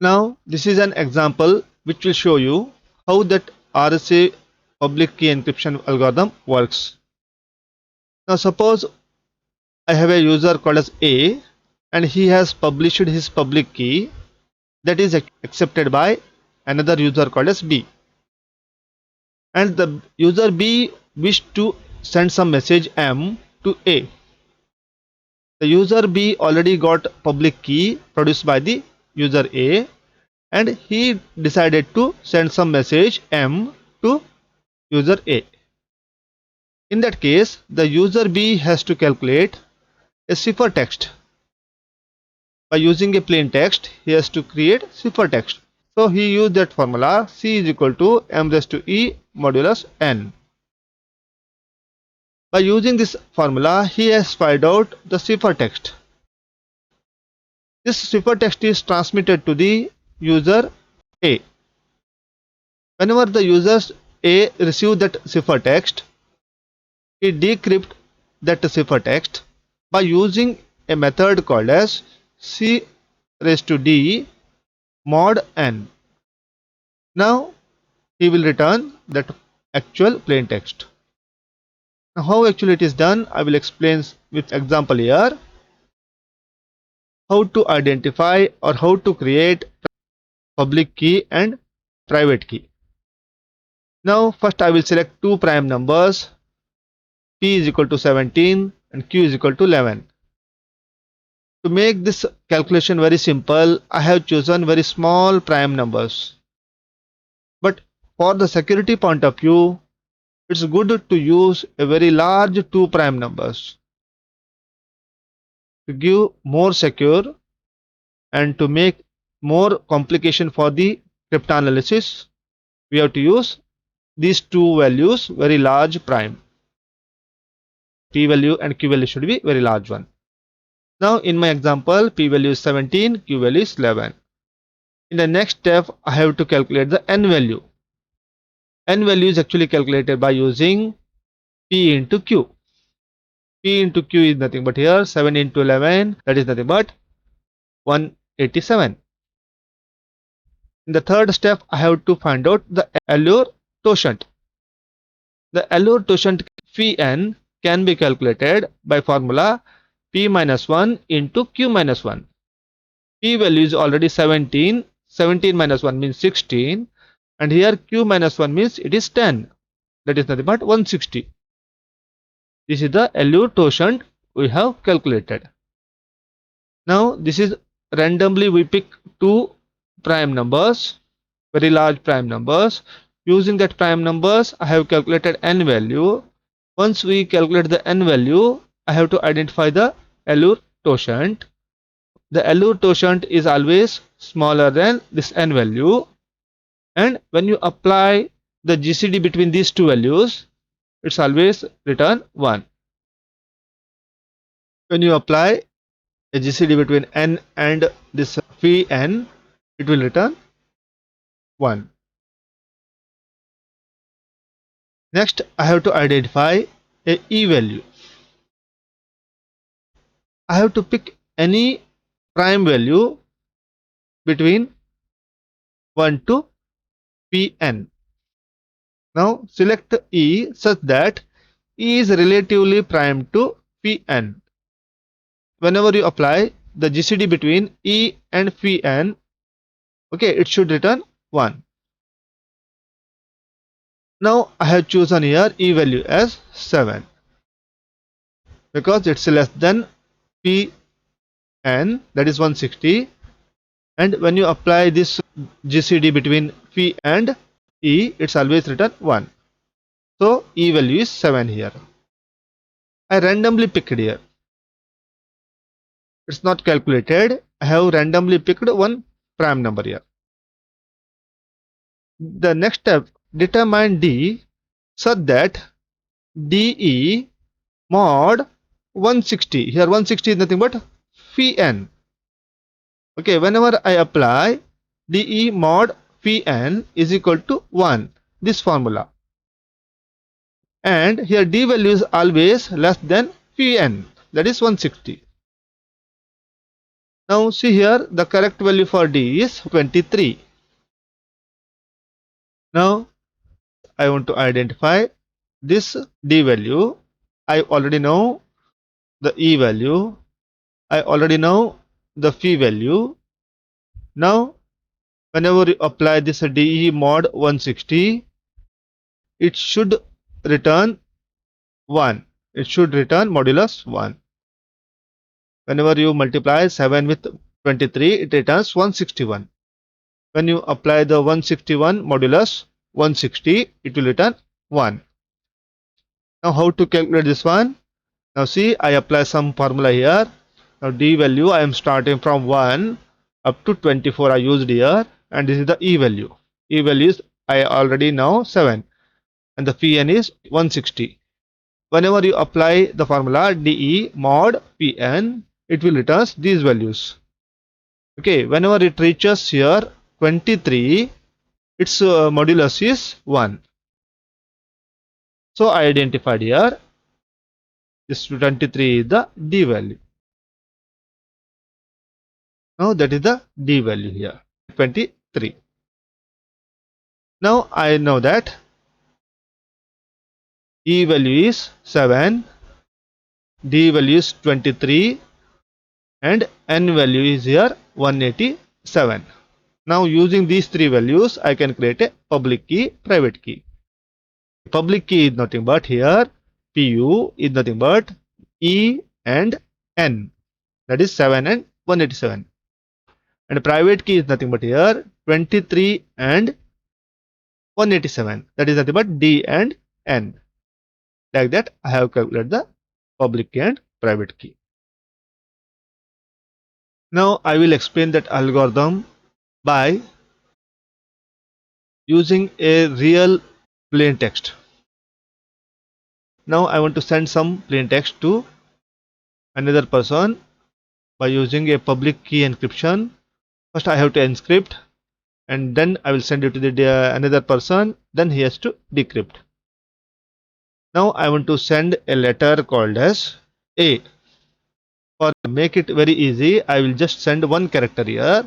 Now this is an example which will show you how that RSA public key encryption algorithm works. Now suppose I have a user called as A and he has published his public key that is accepted by another user called as B, and the user B wish to send some message M to A. The user B already got public key produced by the user A and he decided to send some message M to user A. In that case, the user B has to calculate a ciphertext. By using a plain text, he has to create ciphertext. So he used that formula C is equal to M raised to E modulus N. By using this formula, he has found out the ciphertext. This ciphertext is transmitted to the user A. Whenever the user A receives that ciphertext, he decrypts that ciphertext by using a method called as C raised to D mod N. Now he will return that actual plain text. Now how actually it is done, I will explain with example here. How to identify or how to create public key and private key. Now first I will select two prime numbers, P is equal to 17 and Q is equal to 11. To make this calculation very simple, I have chosen very small prime numbers. But for the security point of view, it's good to use a very large two prime numbers. To give more secure and to make more complication for the cryptanalysis, we have to use these two values very large prime. P value and Q value should be very large one. Now in my example, P value is 17, Q value is 11. In the next step, I have to calculate the N value. N value is actually calculated by using P into Q. P into Q is nothing but here 7 into 11, that is nothing but 187. In the third step, I have to find out the Allure totient. The Allure totient phi n can be calculated by formula P minus 1 into Q minus 1. P value is already 17. 17 minus 1 means 16. And here Q minus 1 means it is 10. That is nothing but 160. This is the Allure totient we have calculated. Now this is randomly we pick two prime numbers, very large prime numbers. Using that prime numbers, I have calculated N value. Once we calculate the N value, I have to identify the Allure totient. The Allure totient is always smaller than this N value, and when you apply the GCD between these two values, it's always return 1. When you apply a GCD between N and this phi n, it will return 1. Next, I have to identify a E value. I have to pick any prime value between 1 to Pn. Now select E such that E is relatively prime to Pn. Whenever you apply the GCD between E and Pn, okay, it should return 1. Now I have chosen here E value as 7 because it's less than Pn, that is 160, and when you apply this GCD between phi and E, it's always return 1. So E value is 7 here. I randomly picked here. It's not calculated. I have randomly picked one prime number here. The next step, determine D such that DE mod 160. Here 160 is nothing but phi n. Okay, whenever I apply DE mod phi n is equal to 1, this formula. And here D value is always less than phi n, that is 160. Now see here, the correct value for D is 23. Now I want to identify this D value. I already know the E value. I already know the phi value. Now whenever you apply this DE mod 160, it should return 1. It should return modulus 1. Whenever you multiply 7 with 23, it returns 161. When you apply the 161 modulus 160, it will return 1. Now how to calculate this one? Now see, I apply some formula here. Now D value, I am starting from 1 up to 24 I used here, and this is the E value. E value is I already know 7, and the phi n is 160. Whenever you apply the formula DE mod Pn, it will return these values. Okay, whenever it reaches here 23, its modulus is 1. So I identified here this 23 is the D value. Now that is the D value here, 23. Now I know that E value is 7, D value is 23, and N value is here 187. Now using these three values, I can create a public key, private key. Public key is nothing but here PU is nothing but E and N, that is 7 and 187. And private key is nothing but here 23 and 187, that is nothing but D and N. Like that, I have calculated the public key and private key. Now I will explain that algorithm by using a real plain text. Now I want to send some plain text to another person by using a public key encryption. First I have to encrypt, and then I will send it to the another person, then he has to decrypt. Now I want to send a letter called as A. For make it very easy, I will just send one character here.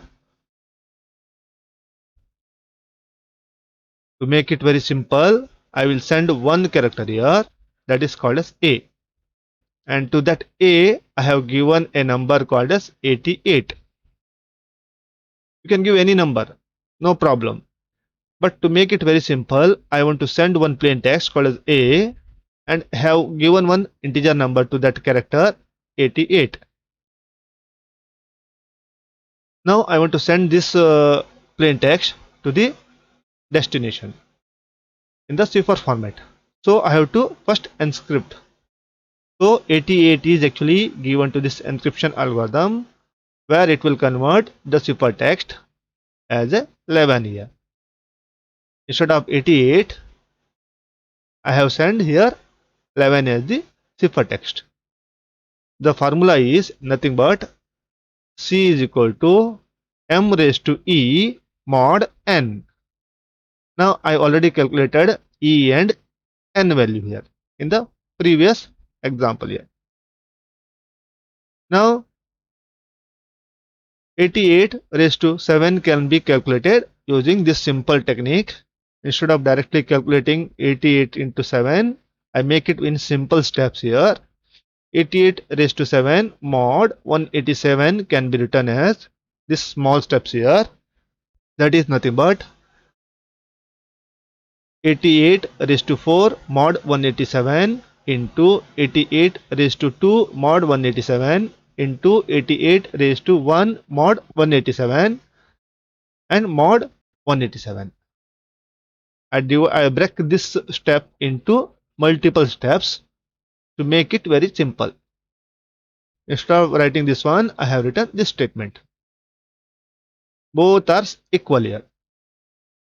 To make it very simple, I will send one character here, that is called as A. And to that A, I have given a number called as 88. You can give any number, no problem. But to make it very simple, I want to send one plain text called as A and have given one integer number to that character 88. Now I want to send this plain text to the destination in the cipher format. So I have to first encrypt. So 88 is actually given to this encryption algorithm, where it will convert the cipher text as a 11 here. Instead of 88, I have sent here 11 as the cipher text. The formula is nothing but C is equal to m raised to E mod n. Now I already calculated E and n value here in the previous example here. Now 88 raised to 7 can be calculated using this simple technique. Instead of directly calculating 88 into 7, I make it in simple steps here. 88 raised to 7 mod 187 can be written as this small steps here. That is nothing but 88 raised to 4 mod 187 into 88 raised to 2 mod 187 into 88 raised to 1 mod 187 and mod 187. I break this step into multiple steps to make it very simple. Instead of writing this one, I have written this statement. Both are equal here.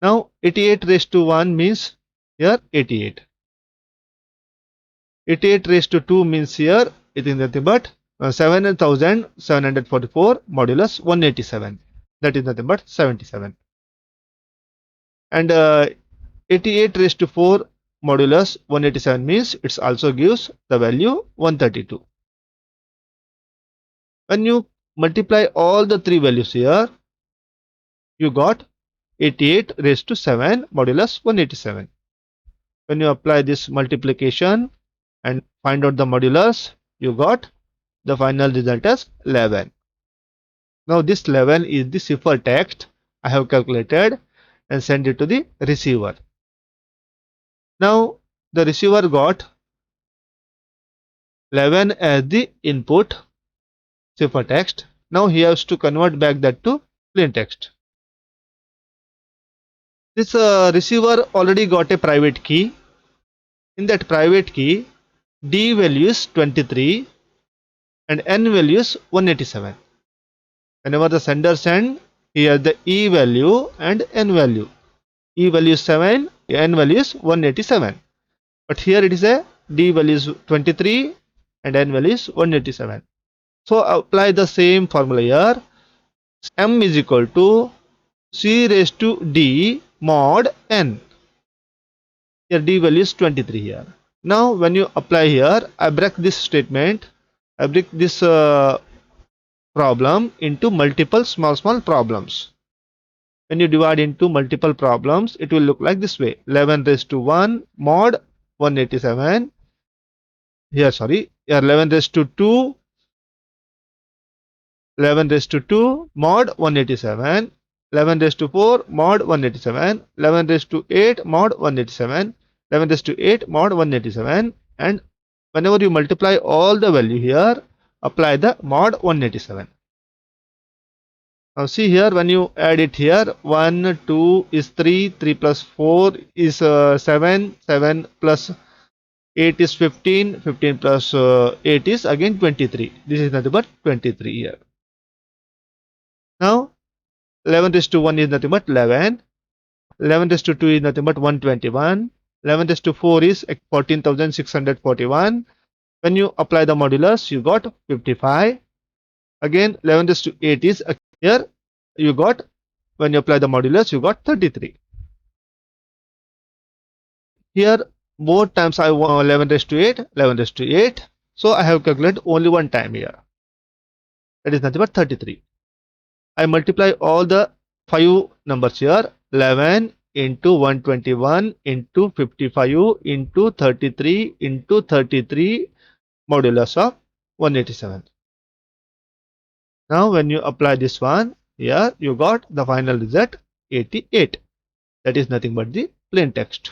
Now 88 raised to 1 means here 88. 88 raised to 2 means here it is nothing but 7744 modulus 187. That is nothing but 77. And 88 raised to 4 modulus 187 means it also gives the value 132. When you multiply all the three values here, you got 88 raised to 7 modulus 187. When you apply this multiplication and find out the modulus, you got the final result as 11. Now this 11 is the ciphertext I have calculated and sent it to the receiver. Now the receiver got 11 as the input ciphertext. Now he has to convert back that to plain text. This receiver already got a private key. In that private key, D value is 23 and N value is 187. Whenever the sender sends, here the E value and N value. E value is 7, N value is 187. But here it is a D value is 23 and N value is 187. So apply the same formula here. M is equal to C raised to D mod N. Here D value is 23 here. Now when you apply here, I break this statement, I break this problem into multiple small problems. When you divide into multiple problems, it will look like this way. 11 raised to 1 mod 187. Here 11 raised to 2, 11 raised to 2 mod 187, 11 raised to 4 mod 187, 11 raised to 8 mod 187, 11 raised to 8 mod 187, and whenever you multiply all the value here, apply the mod 187. Now see here, when you add it here, 1, 2 is 3, 3 plus 4 is 7, 7 plus 8 is 15, 15 plus 8 is again 23. This is nothing but 23 here. Now 11 raised to 1 is nothing but 11, 11 raised to 2 is nothing but 121, 11 raised to 4 is 14,641. When you apply the modulus, you got 55. Again 11 raised to 8 is here, you got, when you apply the modulus, you got 33. Here both times I want 11 raised to 8, 11 raised to 8. So I have calculated only one time here. That is nothing but 33. I multiply all the 5 numbers here. 11 into 121 into 55 into 33 into 33 modulus of 187. Now when you apply this one, here you got the final result 88. That is nothing but the plain text.